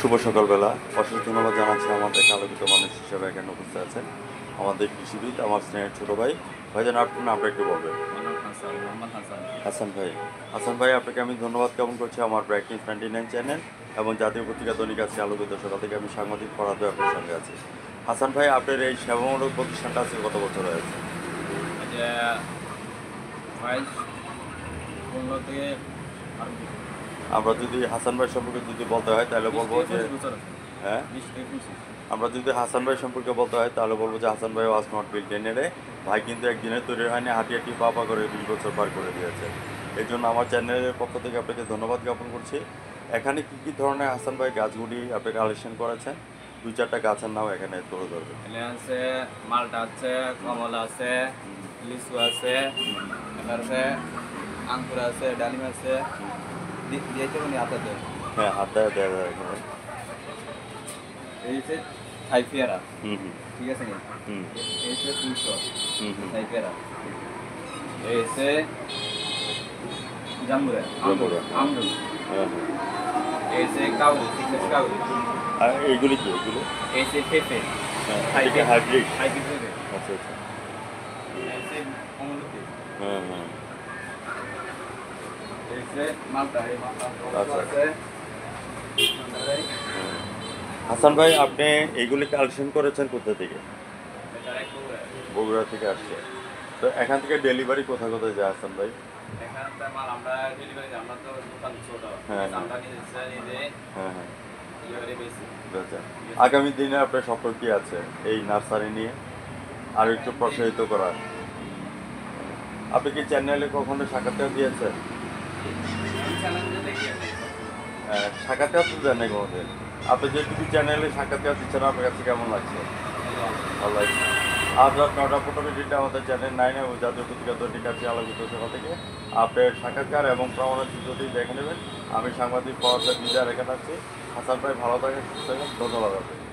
শুভ সকালবেলা। অশেষ ধন্যবাদ জানাচ্ছি আমাদের আলোকিত মানুষ হিসেবে এখানে উপস্থিত আছেন আমাদের কৃষিবিদ, আমার স্নেহের ছোটো ভাই। ভাইজান আপনার নামটা একটু বলবেন। হাসান ভাই। হাসান ভাই, আপনাকে আমি ধন্যবাদ জ্ঞাপন করছি আমার ব্রেকিং 99 চ্যানেল এবং জাতীয় পত্রিকা দৈনিক আজকে আলোকিত সকাল থেকে আমি সাংবাদিক ফরহাদ ভাই আপনার সঙ্গে আছি। হাসান ভাই, আপনার এই সেবামূলক প্রতিষ্ঠানটা আজকে কত বছর হয়েছে? এটা 15 থেকে আমরা যদি হাসান ভাই সম্পর্কে যদি বলতে হয় তাহলে বলবো যে হ্যাঁ, 20 থেকে 25। আমরা যদি হাসান ভাই সম্পর্কে বলতে হয় তাহলে বলবো যে হাসান ভাই ওয়াজ নট বিল্ট টেনেরে ভাই কিন্তু একদিনে তৈরি হয়নি, হাঁটি হাঁটি পা করে 20 বছর পার করে দিয়েছে। এই জন্য আমার চ্যানেলের পক্ষ থেকে আপনাকে ধন্যবাদ জ্ঞাপন করছি। এখানে কী কী ধরনের হাসান ভাই গাছগুলি আপনি কালেকশন করেছেন, 2-4টা গাছের নাম এখানে তুলে ধরবেন। এখানে আছে মালটা আছে, কমলা আছে, লিচু আছে, এবার আছে আঙ্কুর আছে, ডালিম আছে। দিয়েছে উনি আপনাতে হ্যাঁ, হাত দেওয়া দেওয়া যায় এখানে। এই হচ্ছে থাইপিয়ারা, হুম হুম ঠিক আছে নি? হুম এই হচ্ছে ফুলশো হুম থাইপিয়ারা। এই হচ্ছে জাম্বুরা, জাম্বুরা। আমরুল। হ্যাঁ হ্যাঁ। এই হচ্ছে কাউরি, সিকনেস কাউরি। আর এইগুলি কি এগুলো? এই হচ্ছে পেঁপে, হ্যাঁ, এটা হাইব্রিড। হাইব্রিড পেঁপে। আচ্ছা আচ্ছা। এই হচ্ছে অমলকি। হ্যাঁ হ্যাঁ। এই হচ্ছে মালটা, এই মালটা আচ্ছা। আছে। হাসান ভাই, আপনি এইগুলি কালেকশন করেছেন কোথা থেকে? এটা একটু বগুড়া থেকে আসছে। তো এখান থেকে ডেলিভারি কোথায় কোথায় যায় হাসান ভাই? এখানকার মাল আমরা ডেলিভারি দিই, আমরা তো দোকান ছোট, হ্যাঁ, আমরা নিজে হ্যাঁ হ্যাঁ। ডেলিভারি বেশি। আচ্ছা, আগামী দিনে আপনার স্বপ্ন কি আছে এই নার্সারি নিয়ে আর একটু প্রসারিত করার? আপনি কি চ্যানেলে কখনো সাক্ষাৎকার দিয়েছেন? সাক্ষাৎকার তো দেন নাই কোনোদিন। আপনি যে টিভি চ্যানেলে সাক্ষাৎকার দিচ্ছেন, আপনার কাছে কেমন লাগছে? ভালো লাগছে। আজ রাত 9টা 15 আমাদের চ্যানেল 9 এবং জাতীয় পত্রিকা দৈনিক আছে আলোকিত সেবা থেকে আপনার সাক্ষাৎকার এবং প্রমাণের চিত্রটি দেখে নেবেন। আমি সাংবাদিক ফরহাদ নিজে রেখে থাকছি। হাসান ভাই, ভালো থাকেন, সুস্থ থাকেন। ধন্যবাদ আপনাকে।